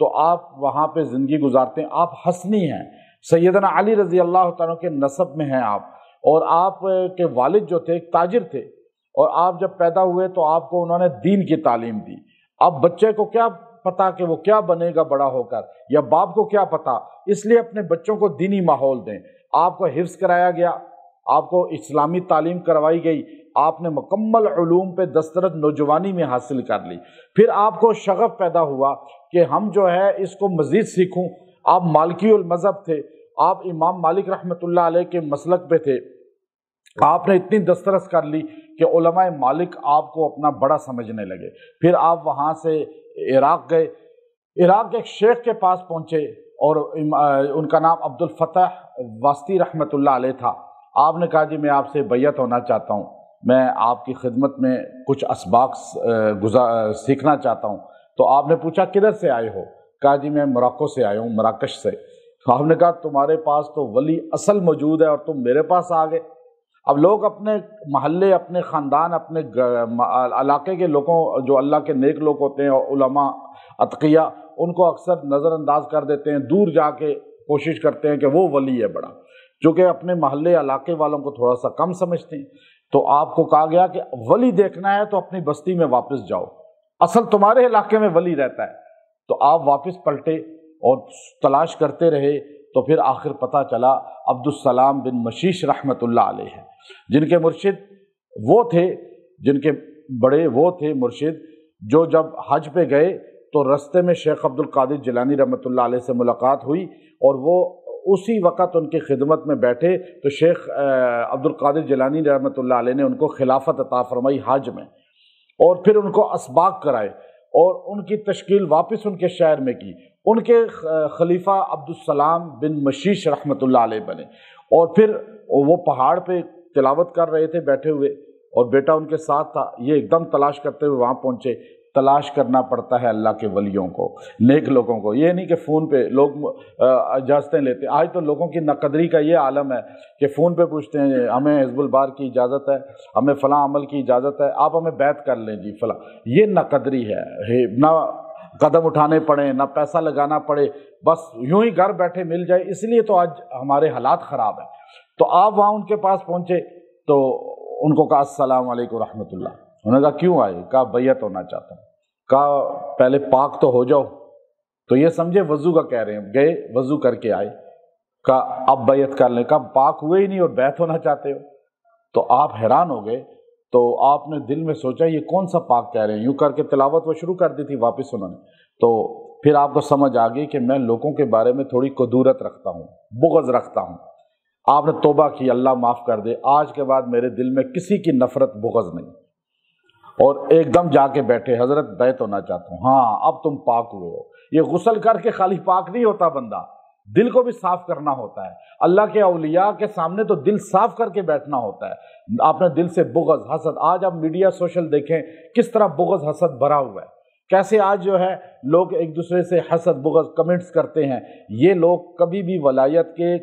تو آپ وہاں پہ زندگی گزارتے ہیں، آپ حسنی ہیں، سیدنا علی رضی اللہ تعالیٰ کے نسب میں ہیں آپ، اور آپ کے والد جو تھے ایک تاجر تھے، اور آپ جب پیدا ہوئے تو آپ کو انہوں نے دین کی تعلیم دی۔ اب بچے کو کیا پتا کہ وہ کیا بنے گا بڑا ہو کر، یا باپ کو کیا پتا، اس لیے اپنے بچوں کو دینی ماحول دیں۔ آپ کو حفظ کرایا گیا، آپ کو اسلامی تعلیم کروائی گئی، آپ نے مکمل علوم پہ دسترس نوجوانی میں حاصل کر لی، پھر آپ کو شغف پیدا ہوا کہ ہم جو ہے اس کو مزید سیکھوں۔ آپ مالکی المذہب تھے، آپ امام مالک رحمۃ اللہ علیہ کے مسلک پہ تھے، آپ نے اتنی دسترس کر لی کہ علماء مالک آپ کو اپنا بڑا سمجھنے لگے۔ پھر آپ وہاں سے عراق گئے، عراق کے ایک شیخ کے پاس پہنچے، اور ان کا نام عبد الفتح واسطی رحمۃ اللہ علیہ تھا۔ آپ نے کہا جی میں آپ سے بیعت ہونا چاہتا ہوں، میں آپ کی خدمت میں کچھ اسباق سیکھنا چاہتا ہوں۔ تو آپ نے پوچھا کدھر سے آئے ہو؟ کہا جی میں موراکو سے آیا ہوں، مراکش سے۔ آپ نے کہا تمہارے پاس تو ولی اصل موجود ہے اور تم میرے پاس آ گئے۔ اب لوگ اپنے محلے، اپنے خاندان، اپنے علاقے کے لوگوں، جو اللہ کے نیک لوگ ہوتے ہیں، علماء اتقیاء، ان کو اکثر نظر انداز کر دیتے ہیں، دور جا کے کوشش کرتے ہیں کہ وہ ولی ہے بڑا، جو کہ اپنے محلے علاقے والوں کو تھوڑا سا کم سمجھتے ہیں۔ تو آپ کو کہا گیا کہ ولی دیکھنا ہے تو اپنی بستی میں واپس جاؤ، اصل تمہارے علاقے میں ولی رہتا ہے۔ تو آپ واپس پلٹے اور تلاش کرتے رہے، تو پھر آخر پتہ چلا عبدالسلام بن مشیش رحمۃ اللہ علیہ ہیں، جن کے مرشد وہ تھے، جن کے بڑے وہ تھے مرشد، جو جب حج پہ گئے تو رستے میں شیخ عبد القادر جیلانی رحمۃ اللہ علیہ سے ملاقات ہوئی، اور وہ اسی وقت ان کی خدمت میں بیٹھے تو شیخ عبد القادر جیلانی رحمۃ اللہ علیہ نے ان کو خلافت عطا فرمائی حج میں، اور پھر ان کو اسباق کرائے، اور ان کی تشکیل واپس ان کے شہر میں کی۔ ان کے خلیفہ عبدالسلام بن مشیش رحمۃ اللہ علیہ بنے، اور پھر وہ پہاڑ پہ تلاوت کر رہے تھے بیٹھے ہوئے، اور بیٹا ان کے ساتھ تھا۔ یہ ایک دم تلاش کرتے ہوئے وہاں پہنچے۔ تلاش کرنا پڑتا ہے اللہ کے ولیوں کو، نیک لوگوں کو، یہ نہیں کہ فون پہ لوگ اجازتیں لیتے ہیں۔ آج تو لوگوں کی ناقدری کا یہ عالم ہے کہ فون پہ پوچھتے ہیں ہمیں حزب البار کی اجازت ہے، ہمیں فلاں عمل کی اجازت ہے، آپ ہمیں بیعت کر لیں جی فلاں۔ یہ ناقدری ہے، نہ قدم اٹھانے پڑے، نہ پیسہ لگانا پڑے، بس یوں ہی گھر بیٹھے مل جائے۔ اس لیے تو آج ہمارے حالات خراب ہیں۔ تو آپ وہاں ان کے پاس پہنچے تو ان کو کہا السلام علیکم رحمۃ اللہ۔ انہوں نے کہا کیوں آئے؟ کہا بیعت ہونا چاہتا ہوں۔ کہا پہلے پاک تو ہو جاؤ۔ تو یہ سمجھے وضو کا کہہ رہے ہیں، گئے وضو کر کے آئے، کہا اب بیعت کر لیں۔ کہا پاک ہوئے ہی نہیں اور بیعت ہونا چاہتے ہو؟ تو آپ حیران ہو گئے۔ تو آپ نے دل میں سوچا یہ کون سا پاک کہہ رہے ہیں، یوں کر کے تلاوت وہ شروع کر دی تھی واپس انہوں نے۔ تو پھر آپ کو سمجھ آ گئی کہ میں لوگوں کے بارے میں تھوڑی قدورت رکھتا ہوں، بغض رکھتا ہوں۔ آپ نے توبہ کی، اللہ معاف کر دے، آج کے بعد میرے دل میں کسی کی نفرت بغض نہیں۔ اور ایک دم جا کے بیٹھے، حضرت بیعت ہونا چاہتا ہوں۔ ہاں اب تم پاک ہوئے ہو۔ یہ غسل کر کے خالی پاک نہیں ہوتا بندہ، دل کو بھی صاف کرنا ہوتا ہے۔ اللہ کے اولیاء کے سامنے تو دل صاف کر کے بیٹھنا ہوتا ہے۔ اپنے دل سے بغض، حسد، آج آپ میڈیا سوشل دیکھیں کس طرح بغض حسد بھرا ہوا ہے، کیسے آج جو ہے لوگ ایک دوسرے سے حسد بغض کمنٹس کرتے ہیں۔ یہ لوگ کبھی بھی ولایت کے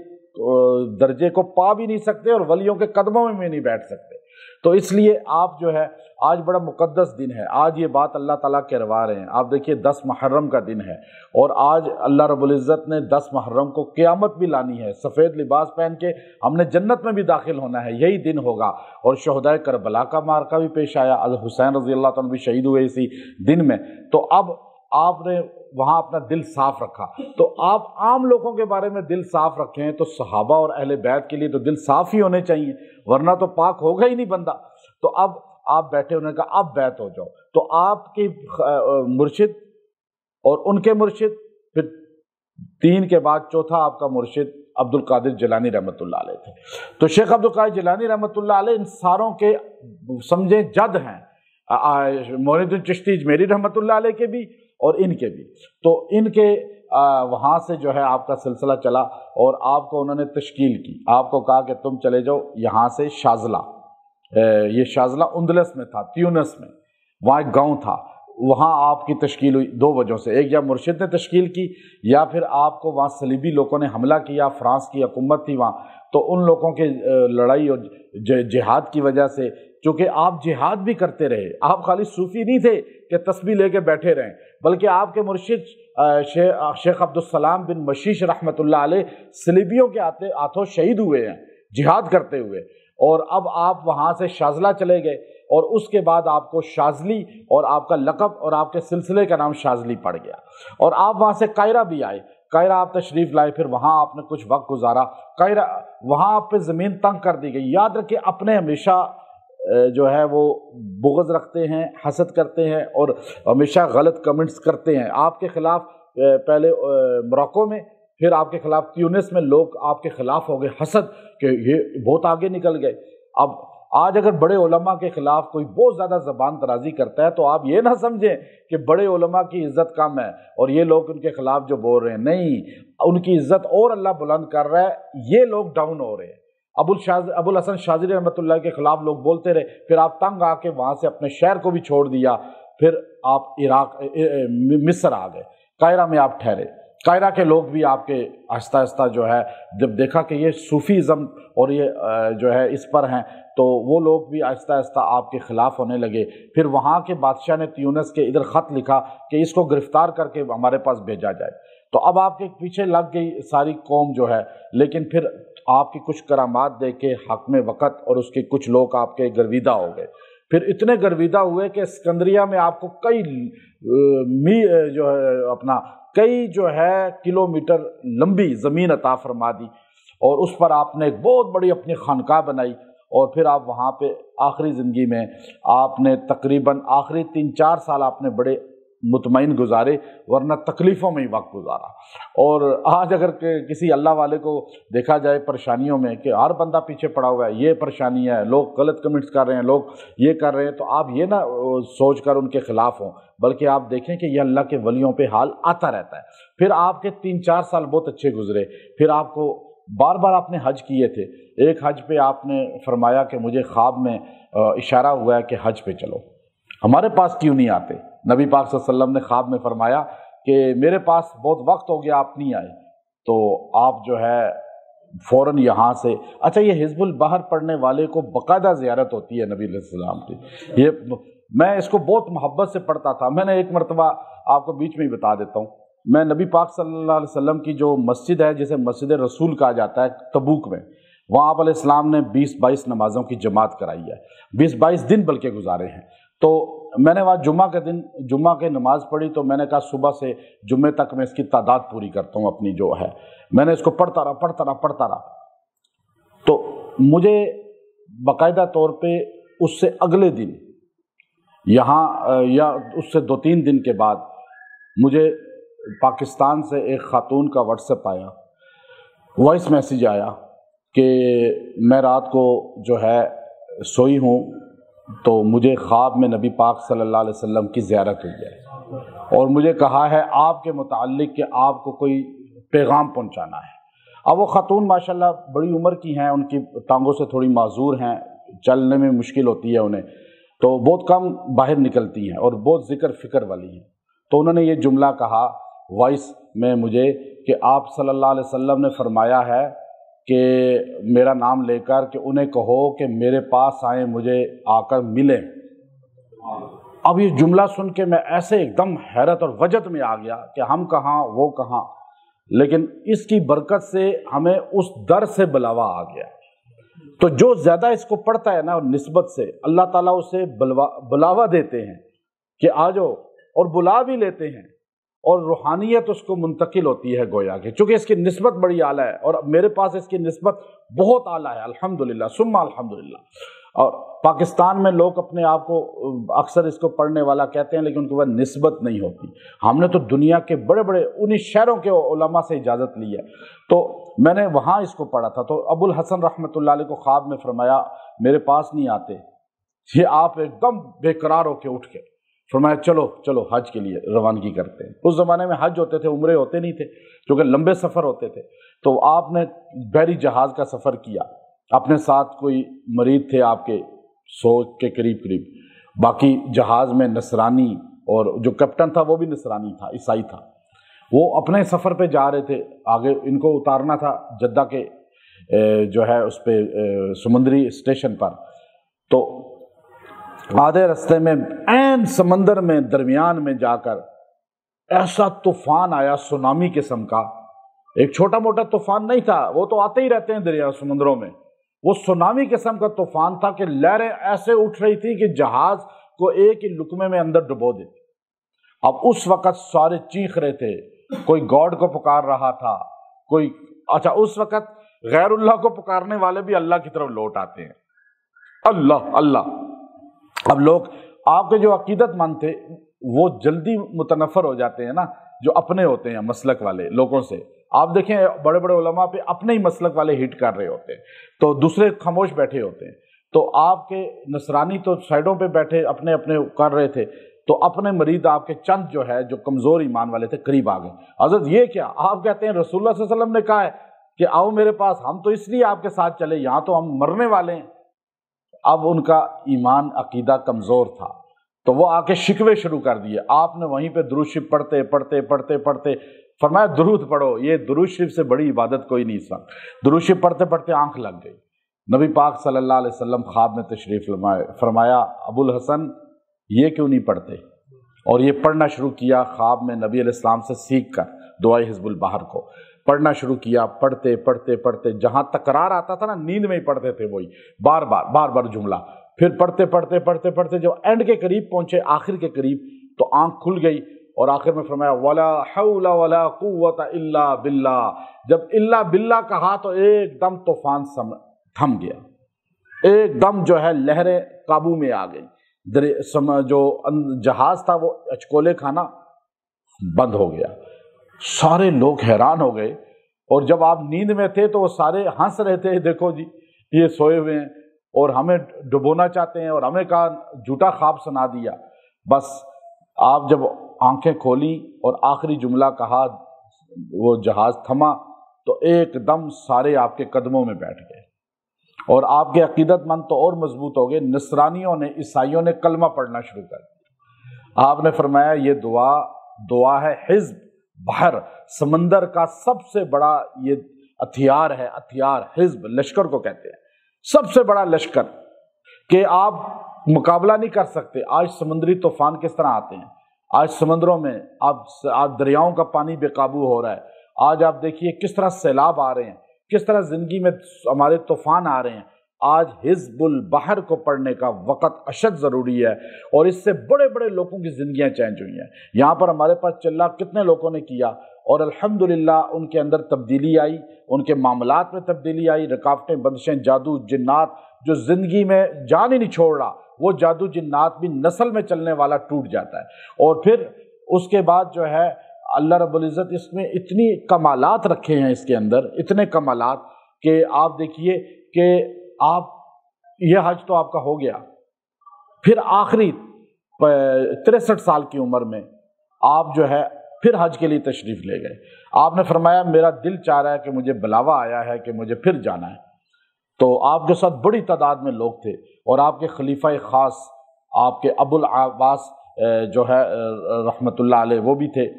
درجے کو پا بھی نہیں سکتے اور ولیوں کے قدموں میں نہیں بیٹھ سکتے۔ تو اس لیے آپ جو ہے آج بڑا مقدس دن ہے، آج یہ بات اللہ تعالیٰ کروا رہے ہیں۔ آپ دیکھیے 10 محرم کا دن ہے، اور آج اللہ رب العزت نے 10 محرم کو قیامت بھی لانی ہے، سفید لباس پہن کے ہم نے جنت میں بھی داخل ہونا ہے، یہی دن ہوگا۔ اور شہدائے کربلا کا معرکہ بھی پیش آیا، الحسین رضی اللہ تعالیٰ بھی شہید ہوئے اسی دن میں۔ تو اب آپ نے وہاں اپنا دل صاف رکھا، تو آپ عام لوگوں کے بارے میں دل صاف رکھیں تو صحابہ اور اہل بیت کے لیے تو دل صاف ہی ہونے چاہیے، ورنہ تو پاک ہوگا ہی نہیں بندہ۔ تو اب آپ بیٹھے، انہوں نے کہا اب بیعت ہو جاؤ۔ تو آپ کی مرشد اور ان کے مرشد، پھر 3 کے بعد چوتھا آپ کا مرشد عبد القادر جیلانی رحمۃ اللہ علیہ تھے۔ تو شیخ عبد القادر جیلانی رحمۃ اللہ علیہ ان ساروں کے سمجھے جد ہیں، معین الدین چشتی اجمیری رحمۃ اللہ علیہ کے بھی اور ان کے بھی۔ تو ان کے وہاں سے جو ہے آپ کا سلسلہ چلا، اور آپ کو انہوں نے تشکیل کی، آپ کو کہا کہ تم چلے جاؤ یہاں سے شاذلہ، یہ شاذلہ اندلس میں تھا، تیونس میں، وہاں ایک گاؤں تھا، وہاں آپ کی تشکیل ہوئی 2 وجہوں سے۔ ایک، یا مرشد نے تشکیل کی، یا پھر آپ کو وہاں صلیبی لوگوں نے حملہ کیا، فرانس کی حکومت تھی وہاں، تو ان لوگوں کے لڑائی اور جہاد کی وجہ سے چونکہ آپ جہاد بھی کرتے رہے، آپ خالی صوفی نہیں تھے کہ تسبیح لے کے بیٹھے رہیں، بلکہ آپ کے مرشد شیخ عبدالسلام بن مشیش رحمۃ اللہ علیہ صلیبیوں کے ہاتھوں شہید ہوئے ہیں جہاد کرتے ہوئے، اور اب آپ وہاں سے شاذلہ چلے گئے، اور اس کے بعد آپ کو شاذلی اور آپ کا لقب اور آپ کے سلسلے کا نام شاذلی پڑ گیا، اور آپ وہاں سے قاہرہ بھی آئے، قاہرہ آپ تشریف لائے، پھر وہاں آپ نے کچھ وقت گزارا، قاہرہ وہاں آپ پہ زمین تنگ کر دی گئی۔ یاد رکھیں اپنے ہمیشہ جو ہے وہ بغض رکھتے ہیں، حسد کرتے ہیں، اور ہمیشہ غلط کمنٹس کرتے ہیں آپ کے خلاف۔ پہلے موروکو میں، پھر آپ کے خلاف تیونس میں لوگ آپ کے خلاف ہو گئے، حسد کہ یہ بہت آگے نکل گئے۔ اب آج اگر بڑے علماء کے خلاف کوئی بہت زیادہ زبان درازی کرتا ہے تو آپ یہ نہ سمجھیں کہ بڑے علماء کی عزت کم ہے اور یہ لوگ ان کے خلاف جو بول رہے ہیں، نہیں، ان کی عزت اور اللہ بلند کر رہا ہے، یہ لوگ ڈاؤن ہو رہے ہیں۔ ابو الحسن شاذلی رحمۃ اللہ کے خلاف لوگ بولتے رہے، پھر آپ تنگ آ کے وہاں سے اپنے شہر کو بھی چھوڑ دیا، پھر آپ مصر آ گئے، قاہرہ میں آپ ٹھہرے۔ قاہرہ کے لوگ بھی آپ کے آہستہ آہستہ جو ہے جب دیکھا کہ یہ صوفیزم اور یہ جو ہے اس پر ہیں، تو وہ لوگ بھی آہستہ آہستہ آپ کے خلاف ہونے لگے۔ پھر وہاں کے بادشاہ نے تیونس کے ادھر خط لکھا کہ اس کو گرفتار کر کے ہمارے پاس بھیجا جائے، تو اب آپ کے پیچھے لگ گئی ساری قوم جو ہے، لیکن پھر آپ کی کچھ کرامات دیکھ کے حاکم وقت اور اس کے کچھ لوگ آپ کے گرویدہ ہو گئے، پھر اتنے گرویدہ ہوئے کہ اسکندریہ میں آپ کو کئی جو ہے کلومیٹر لمبی زمین عطا فرما دی، اور اس پر آپ نے ایک بہت بڑی اپنی خانقاہ بنائی، اور پھر آپ وہاں پہ آخری زندگی میں آپ نے تقریباً آخری 3-4 سال آپ نے بڑے مطمئن گزارے، ورنہ تکلیفوں میں ہی وقت گزارا۔ اور آج اگر کسی اللہ والے کو دیکھا جائے پریشانیوں میں کہ ہر بندہ پیچھے پڑا ہوا ہے، یہ پریشانی ہے، لوگ غلط کمنٹس کر رہے ہیں، لوگ یہ کر رہے ہیں، تو آپ یہ نہ سوچ کر ان کے خلاف ہوں، بلکہ آپ دیکھیں کہ یہ اللہ کے ولیوں پہ حال آتا رہتا ہے۔ پھر آپ کے 3-4 سال بہت اچھے گزرے، پھر آپ کو بار بار آپ نے حج کیے تھے۔ ایک حج پہ آپ نے فرمایا کہ مجھے خواب میں اشارہ ہوا ہے کہ حج پہ چلو، ہمارے پاس کیوں نہیں آتے؟ نبی پاک صلی اللہ علیہ وسلم نے خواب میں فرمایا کہ میرے پاس بہت وقت ہو گیا آپ نہیں آئے، تو آپ جو ہے فوراً یہاں سے، اچھا یہ حزب البحر پڑھنے والے کو باقاعدہ زیارت ہوتی ہے نبی علیہ السلام کی، یہ میں اس کو بہت محبت سے پڑھتا تھا۔ میں نے ایک مرتبہ آپ کو بیچ میں ہی بتا دیتا ہوں، میں نبی پاک صلی اللہ علیہ وسلم کی جو مسجد ہے جسے مسجد رسول کہا جاتا ہے تبوک میں، وہاں آپ علیہ السلام نے 20-22 نمازوں کی جماعت کرائی ہے، 20-22 دن بلکہ گزارے ہیں۔ تو میں نے وہاں جمعہ کی نماز پڑھی، تو میں نے کہا صبح سے جمعے تک میں اس کی تعداد پوری کرتا ہوں اپنی جو ہے، میں نے اس کو پڑھتا رہا، تو مجھے باقاعدہ طور پہ اس سے اگلے دن یہاں یا اس سے 2-3 دن کے بعد مجھے پاکستان سے ایک خاتون کا واٹس ایپ آیا، وائس میسیج آیا کہ میں رات کو جو ہے سوئی ہوں تو مجھے خواب میں نبی پاک صلی اللہ علیہ وسلم کی زیارت ہوئی ہے، اور مجھے کہا ہے آپ کے متعلق کہ آپ کو کوئی پیغام پہنچانا ہے۔ اب وہ خاتون ماشاءاللہ بڑی عمر کی ہیں، ان کی ٹانگوں سے تھوڑی معذور ہیں، چلنے میں مشکل ہوتی ہے انہیں، تو بہت کم باہر نکلتی ہیں اور بہت ذکر فکر والی ہیں۔ تو انہوں نے یہ جملہ کہا وائس میں مجھے کہ آپ صلی اللہ علیہ وسلم نے فرمایا ہے کہ میرا نام لے کر کہ انہیں کہو کہ میرے پاس آئیں، مجھے آ کر ملیں۔ اب یہ جملہ سن کے میں ایسے ایک دم حیرت اور وجد میں آ گیا کہ ہم کہاں وہ کہاں، لیکن اس کی برکت سے ہمیں اس در سے بلاوا آ گیا۔ تو جو زیادہ اس کو پڑھتا ہے نا نسبت سے، اللہ تعالیٰ اسے بلاوا دیتے ہیں کہ آ جاؤ، اور بلا بھی لیتے ہیں، اور روحانیت اس کو منتقل ہوتی ہے گویا کہ، چونکہ اس کی نسبت بڑی اعلیٰ ہے، اور میرے پاس اس کی نسبت بہت اعلیٰ ہے الحمدللہ ثم الحمدللہ۔ اور پاکستان میں لوگ اپنے آپ کو اکثر اس کو پڑھنے والا کہتے ہیں، لیکن ان کے بعد نسبت نہیں ہوتی۔ ہم نے تو دنیا کے بڑے بڑے انہی شہروں کے علماء سے اجازت لی ہے، تو میں نے وہاں اس کو پڑھا تھا۔ تو ابو الحسن رحمۃ اللہ علیہ کو خواب میں فرمایا میرے پاس نہیں آتے، یہ آپ ایک دم بے قرار ہو کے اٹھ کے فرمایا چلو چلو حج کے لیے روانگی کرتے ہیں۔ اس زمانے میں حج ہوتے تھے، عمرے ہوتے نہیں تھے، کیونکہ لمبے سفر ہوتے تھے، تو آپ نے بحری جہاز کا سفر کیا، اپنے ساتھ کوئی مریض تھے آپ کے 100 کے قریب، باقی جہاز میں نصرانی، اور جو کیپٹن تھا وہ بھی نصرانی تھا، عیسائی تھا، وہ اپنے سفر پہ جا رہے تھے، آگے ان کو اتارنا تھا جدہ کے جو ہے اس پہ سمندری اسٹیشن پر۔ تو آدھے رستے میں عین سمندر میں درمیان میں جا کر ایسا طوفان آیا سونامی قسم کا، ایک چھوٹا موٹا طوفان نہیں تھا، وہ تو آتے ہی رہتے ہیں دریا سمندروں میں، وہ سونامی قسم کا طوفان تھا کہ لہریں ایسے اٹھ رہی تھی کہ جہاز کو ایک ہی لقمے میں اندر ڈبو دیتی۔ اب اس وقت سارے چیخ رہے تھے، کوئی گاڈ کو پکار رہا تھا، کوئی اس وقت غیر اللہ کو پکارنے والے بھی اللہ کی طرف لوٹ آتے ہیں، اللہ اللہ۔ اب لوگ آپ کے جو عقیدت مند تھے وہ جلدی متنفر ہو جاتے ہیں نا، جو اپنے ہوتے ہیں مسلک والے لوگوں سے، آپ دیکھیں بڑے بڑے علماء پہ اپنے ہی مسلک والے ہٹ کر رہے ہوتے ہیں تو دوسرے خاموش بیٹھے ہوتے ہیں، تو آپ کے نصرانی تو سائڈوں پہ بیٹھے اپنے اپنے کر رہے تھے، تو اپنے مرید آپ کے چند جو ہے جو کمزور ایمان والے تھے قریب آ گئے۔ حضرت یہ کیا؟ آپ کہتے ہیں رسول اللہ صلی اللہ علیہ وسلم نے کہا ہے کہ آؤ میرے پاس، ہم تو اس لیے آپ کے ساتھ چلے، یہاں تو ہم مرنے والے ہیں۔ اب ان کا ایمان عقیدہ کمزور تھا تو وہ آ کے شکوے شروع کر دیے۔ آپ نے وہیں پہ درود شریف پڑھتے پڑھتے پڑھتے پڑھتے فرمایا درود پڑھو، یہ درود شریف سے بڑی عبادت کوئی نہیں سن۔ درود شریف پڑھتے پڑھتے آنکھ لگ گئی۔ نبی پاک صلی اللہ علیہ وسلم خواب میں تشریف لائے، فرمایا ابو الحسن یہ کیوں نہیں پڑھتے؟ اور یہ پڑھنا شروع کیا خواب میں نبی علیہ السلام سے سیکھ کر دعائے حزب البحر کو پڑھنا شروع کیا، پڑھتے پڑھتے پڑھتے جہاں تکرار آتا تھا نا، نیند میں ہی پڑھتے تھے وہی بار بار جملہ، پھر پڑھتے پڑھتے پڑھتے پڑھتے جب اینڈ کے قریب پہنچے، آخر کے قریب، تو آنکھ کھل گئی اور آخر میں فرمایا ولا حول ولا قوت الا باللہ۔ جب الا باللہ کہا تو ایک دم طوفان تھم گیا، ایک دم جو ہے لہریں قابو میں آ گئی، جو جہاز تھا وہ اچکولے کھانا بند ہو گیا۔ سارے لوگ حیران ہو گئے، اور جب آپ نیند میں تھے تو وہ سارے ہنس رہے تھے، دیکھو جی یہ سوئے ہوئے ہیں اور ہمیں ڈبونا چاہتے ہیں، اور ہمیں کہا جھوٹا خواب سنا دیا۔ بس آپ جب آنکھیں کھولی اور آخری جملہ کہا، وہ جہاز تھما تو ایک دم سارے آپ کے قدموں میں بیٹھ گئے، اور آپ کے عقیدت مند تو اور مضبوط ہو گئے۔ نصرانیوں نے، عیسائیوں نے کلمہ پڑھنا شروع کر دیا۔ آپ نے فرمایا یہ دعا ہے حزب بحر، سمندر کا سب سے بڑا یہ ہتھیار ہے، ہتھیار حزب، لشکر کو کہتے ہیں، سب سے بڑا لشکر کہ آپ مقابلہ نہیں کر سکتے۔ آج سمندری طوفان کس طرح آتے ہیں، آج سمندروں میں آپ دریاؤں کا پانی بے قابو ہو رہا ہے، آج آپ دیکھیے کس طرح سیلاب آ رہے ہیں، کس طرح زندگی میں ہمارے طوفان آ رہے ہیں۔ آج حزب البحر کو پڑھنے کا وقت اشد ضروری ہے، اور اس سے بڑے بڑے لوگوں کی زندگیاں چینج ہوئی ہیں۔ یہاں پر ہمارے پاس چلا کتنے لوگوں نے کیا، اور الحمدللہ ان کے اندر تبدیلی آئی، ان کے معاملات میں تبدیلی آئی، رکاوٹیں، بندشیں، جادو، جنات جو زندگی میں جان ہی نہیں چھوڑ رہا، وہ جادو جنات بھی نسل میں چلنے والا ٹوٹ جاتا ہے۔ اور پھر اس کے بعد جو ہے اللہ رب العزت اس میں اتنی کمالات رکھے ہیں، اس کے اندر اتنے کمالات کہ آپ دیکھیے کہ آپ یہ حج تو آپ کا ہو گیا، پھر آخری 63 سال کی عمر میں آپ جو ہے پھر حج کے لیے تشریف لے گئے۔ آپ نے فرمایا میرا دل چاہ رہا ہے کہ مجھے بلاوا آیا ہے کہ مجھے پھر جانا ہے۔ تو آپ کے ساتھ بڑی تعداد میں لوگ تھے، اور آپ کے خلیفہ خاص آپ کے ابو العباس جو ہے رحمۃ اللہ علیہ وہ بھی تھے،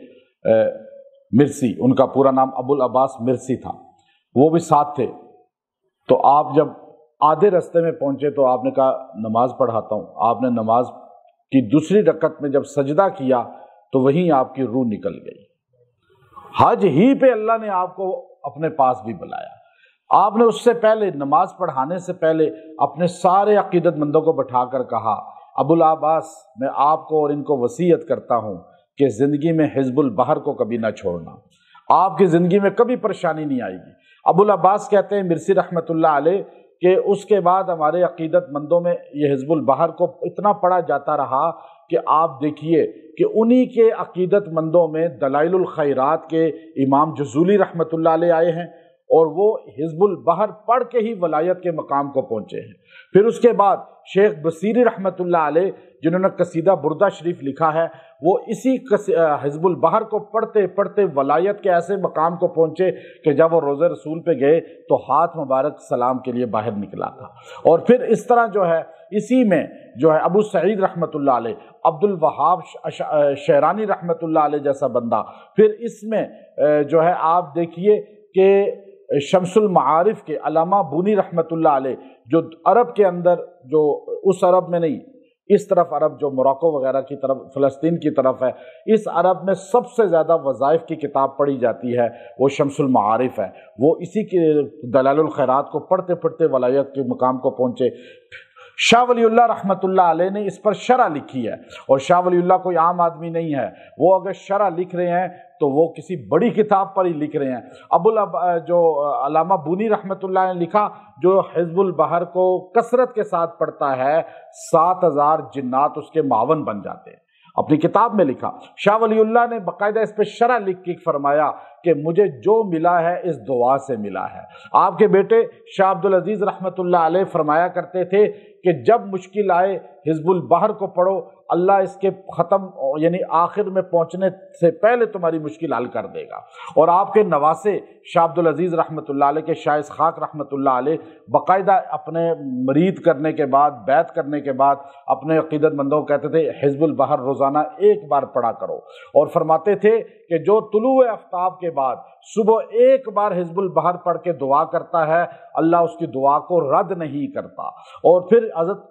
مرسی، ان کا پورا نام ابو العباس مرسی تھا، وہ بھی ساتھ تھے۔ تو آپ جب آدھے رستے میں پہنچے تو آپ نے کہا نماز پڑھاتا ہوں۔ آپ نے نماز کی دوسری رکعت میں جب سجدہ کیا تو وہیں آپ کی روح نکل گئی۔ حج ہی پہ اللہ نے آپ کو اپنے پاس بھی بلایا۔ آپ نے اس سے پہلے نماز پڑھانے سے پہلے اپنے سارے عقیدت مندوں کو بٹھا کر کہا ابو العباس میں آپ کو اور ان کو وصیت کرتا ہوں کہ زندگی میں حزب البحر کو کبھی نہ چھوڑنا، آپ کی زندگی میں کبھی پریشانی نہیں آئے گی۔ ابو العباس کہتے ہیں مرسی رحمۃ اللہ علیہ کہ اس کے بعد ہمارے عقیدت مندوں میں یہ حزب البحر کو اتنا پڑھا جاتا رہا کہ آپ دیکھیے کہ انہی کے عقیدت مندوں میں دلائل الخیرات کے امام جزولی رحمۃ اللہ علیہ آئے ہیں، اور وہ حزب البحر پڑھ کے ہی ولایت کے مقام کو پہنچے ہیں۔ پھر اس کے بعد شیخ بصیری رحمۃ اللہ علیہ جنہوں نے قصیدہ بردہ شریف لکھا ہے، وہ اسی حزب البحر کو پڑھتے پڑھتے ولایت کے ایسے مقام کو پہنچے کہ جب وہ روضہ رسول پہ گئے تو ہاتھ مبارک سلام کے لیے باہر نکلا تھا۔ اور پھر اس طرح جو ہے اسی میں جو ہے ابو سعید رحمۃ اللہ علیہ، عبد الوہاب شعرانی رحمۃ اللہ علیہ جیسا بندہ، پھر اس میں جو ہے آپ دیکھیے کہ شمس المعارف کے علامہ بونی رحمۃ اللہ علیہ جو عرب کے اندر، جو اس عرب میں نہیں اس طرف عرب جو موراکو وغیرہ کی طرف، فلسطین کی طرف ہے، اس عرب میں سب سے زیادہ وظائف کی کتاب پڑھی جاتی ہے وہ شمس المعارف ہے۔ وہ اسی کے دلائل الخیرات کو پڑھتے پڑھتے ولایت کے مقام کو پہنچے۔ شاہ ولی اللہ رحمۃ اللہ علیہ نے اس پر شرح لکھی ہے، اور شاہ ولی اللہ کوئی عام آدمی نہیں ہے، وہ اگر شرح لکھ رہے ہیں تو وہ کسی بڑی کتاب پر ہی لکھ رہے ہیں۔ جو علامہ بونی رحمۃ اللہ نے لکھا، جو حزب البحر کو کثرت کے ساتھ پڑھتا ہے 7000 جنات اس کے معاون بن جاتے ہیں، اپنی کتاب میں لکھا۔ شاہ ولی اللہ نے باقاعدہ اس پہ شرح لکھ کے فرمایا کہ مجھے جو ملا ہے اس دعا سے ملا ہے۔ آپ کے بیٹے شاہ عبدالعزیز رحمۃ اللہ علیہ فرمایا کرتے تھے کہ جب مشکل آئے حزب البحر کو پڑھو، اللہ اس کے ختم یعنی آخر میں پہنچنے سے پہلے تمہاری مشکل حل کر دے گا۔ اور آپ کے نواسے شاہ عبدالعزیز رحمۃ اللہ علیہ کے شاہ اسحاق رحمۃ اللہ علیہ باقاعدہ اپنے مرید کرنے کے بعد، بیعت کرنے کے بعد اپنے عقیدت مندوں کو کہتے تھے حزب البحر روزانہ ایک بار پڑھا کرو، اور فرماتے تھے کہ جو طلوع آفتاب کے بعد صبح ایک بار حزب البحر پڑھ کے دعا کرتا ہے، اللہ اس کی دعا کو رد نہیں کرتا۔ اور پھر حضرت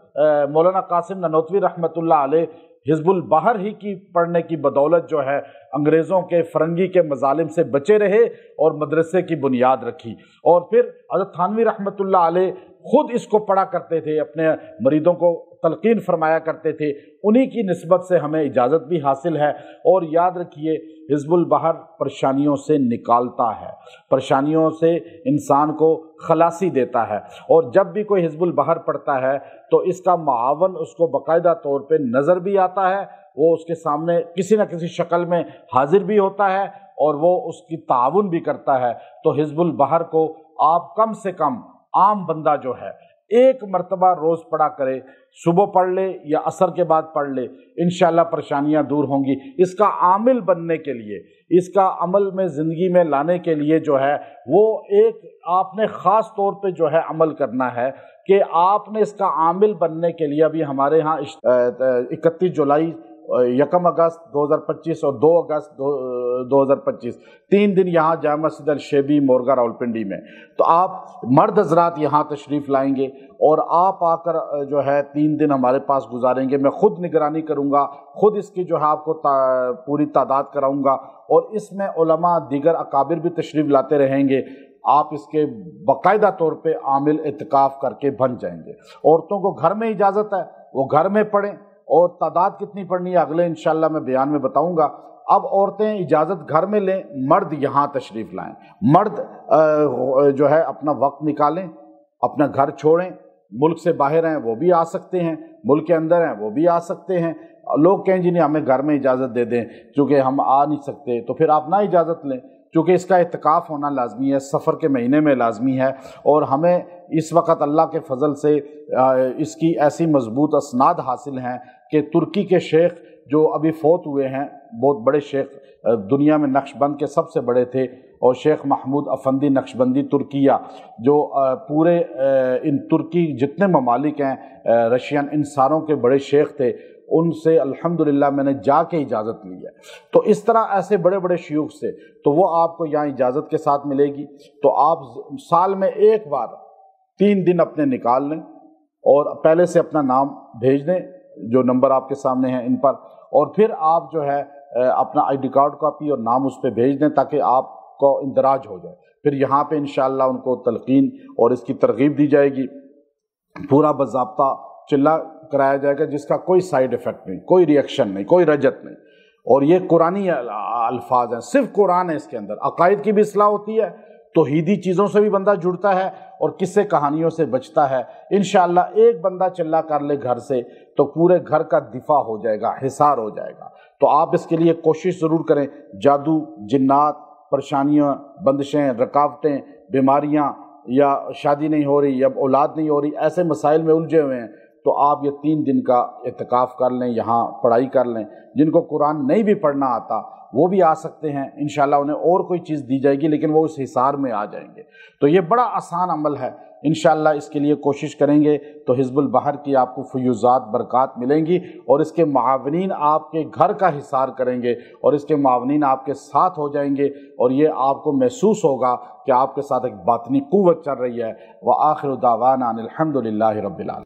مولانا قاسم نانوتوی رحمۃ اللہ علیہ حزب البحر ہی کی پڑھنے کی بدولت جو ہے انگریزوں کے، فرنگی کے مظالم سے بچے رہے اور مدرسے کی بنیاد رکھی۔ اور پھر حضرت تھانوی رحمۃ اللہ علیہ خود اس کو پڑھا کرتے تھے، اپنے مریدوں کو تلقین فرمایا کرتے تھے، انہی کی نسبت سے ہمیں اجازت بھی حاصل ہے۔ اور یاد رکھیے حزب البحر پریشانیوں سے نکالتا ہے، پریشانیوں سے انسان کو خلاصی دیتا ہے، اور جب بھی کوئی حزب البحر پڑھتا ہے تو اس کا معاون اس کو باقاعدہ طور پہ نظر بھی آتا ہے، وہ اس کے سامنے کسی نہ کسی شکل میں حاضر بھی ہوتا ہے، اور وہ اس کی تعاون بھی کرتا ہے۔ تو حزب البحر کو آپ کم سے کم عام بندہ جو ہے ایک مرتبہ روز پڑھا کرے، صبح پڑھ لے یا عصر کے بعد پڑھ لے، انشاءاللہ پریشانیاں دور ہوں گی۔ اس کا عامل بننے کے لیے، اس کا عمل میں زندگی میں لانے کے لیے جو ہے وہ ایک آپ نے خاص طور پہ جو ہے عمل کرنا ہے کہ آپ نے اس کا عامل بننے کے لیے ابھی ہمارے ہاں 31 جولائی، 1 اگست 2025 اور 2 اگست 2025 3 دن یہاں جامع مسجد الشیبی مورگا راولپنڈی میں، تو آپ مرد حضرات یہاں تشریف لائیں گے اور آپ آ کر جو ہے 3 دن ہمارے پاس گزاریں گے۔ میں خود نگرانی کروں گا، خود اس کی جو ہے آپ کو پوری تعداد کراؤں گا، اور اس میں علماء دیگر اکابر بھی تشریف لاتے رہیں گے۔ آپ اس کے باقاعدہ طور پہ عامل اعتکاف کر کے بن جائیں گے۔ عورتوں کو گھر میں اجازت ہے، وہ گھر میں پڑھیں، اور تعداد کتنی پڑھنی ہے اگلے انشاءاللہ میں بیان میں بتاؤں گا۔ اب عورتیں اجازت گھر میں لیں، مرد یہاں تشریف لائیں۔ مرد جو ہے اپنا وقت نکالیں، اپنا گھر چھوڑیں، ملک سے باہر ہیں وہ بھی آ سکتے ہیں، ملک کے اندر ہیں وہ بھی آ سکتے ہیں۔ لوگ کہیں جی نہیں ہمیں گھر میں اجازت دے دیں چونکہ ہم آ نہیں سکتے، تو پھر آپ نہ اجازت لیں، چونکہ اس کا اعتکاف ہونا لازمی ہے، سفر کے مہینے میں لازمی ہے، اور ہمیں اس وقت اللہ کے فضل سے اس کی ایسی مضبوط اسناد حاصل ہیں کہ ترکی کے شیخ جو ابھی فوت ہوئے ہیں، بہت بڑے شیخ دنیا میں نقش بند کے سب سے بڑے تھے، اور شیخ محمود افندی نقشبندی ترکیہ، جو پورے ان ترکی جتنے ممالک ہیں رشین، ان ساروں کے بڑے شیخ تھے، ان سے الحمدللہ میں نے جا کے اجازت لی ہے۔ تو اس طرح ایسے بڑے بڑے شیوخ سے تو وہ آپ کو یہاں اجازت کے ساتھ ملے گی۔ تو آپ سال میں ایک بار 3 دن اپنے نکال لیں، اور پہلے سے اپنا نام بھیج دیں جو نمبر آپ کے سامنے ہیں ان پر، اور پھر آپ جو ہے اپنا آئی ڈی کارڈ کاپی اور نام اس پہ بھیج دیں تاکہ آپ کو اندراج ہو جائے۔ پھر یہاں پہ انشاءاللہ ان کو تلقین اور اس کی ترغیب دی جائے گی، پورا باضابطہ چلا کرایا جائے گا جس کا کوئی سائیڈ ایفیکٹ نہیں، کوئی ری ایکشن نہیں، کوئی رجت نہیں۔ اور یہ قرآنی الفاظ ہیں، صرف قرآن ہے اس کے اندر، عقائد کی بھی اصلاح ہوتی ہے، توحیدی چیزوں سے بھی بندہ جڑتا ہے اور قصے کہانیوں سے بچتا ہے۔ انشاءاللہ ایک بندہ چلا کر لے گھر سے تو پورے گھر کا دفاع ہو جائے گا، حصار ہو جائے گا۔ تو آپ اس کے لیے کوشش ضرور کریں۔ جادو، جنات، پریشانیاں، بندشیں، رکاوٹیں، بیماریاں، یا شادی نہیں ہو رہی یا اولاد نہیں ہو رہی، ایسے مسائل میں الجھے ہوئے ہیں تو آپ یہ 3 دن کا اعتکاف کر لیں، یہاں پڑھائی کر لیں۔ جن کو قرآن نہیں بھی پڑھنا آتا وہ بھی آ سکتے ہیں، انشاءاللہ انہیں اور کوئی چیز دی جائے گی لیکن وہ اس حصار میں آ جائیں گے۔ تو یہ بڑا آسان عمل ہے، انشاءاللہ اس کے لیے کوشش کریں گے تو حزب البحر کی آپ کو فیوزات، برکات ملیں گی، اور اس کے معاونین آپ کے گھر کا حصار کریں گے، اور اس کے معاونین آپ کے ساتھ ہو جائیں گے، اور یہ آپ کو محسوس ہوگا کہ آپ کے ساتھ ایک باطنی قوت چل رہی ہے۔ وآخر دعوانا ان الحمد للہ رب العالمین۔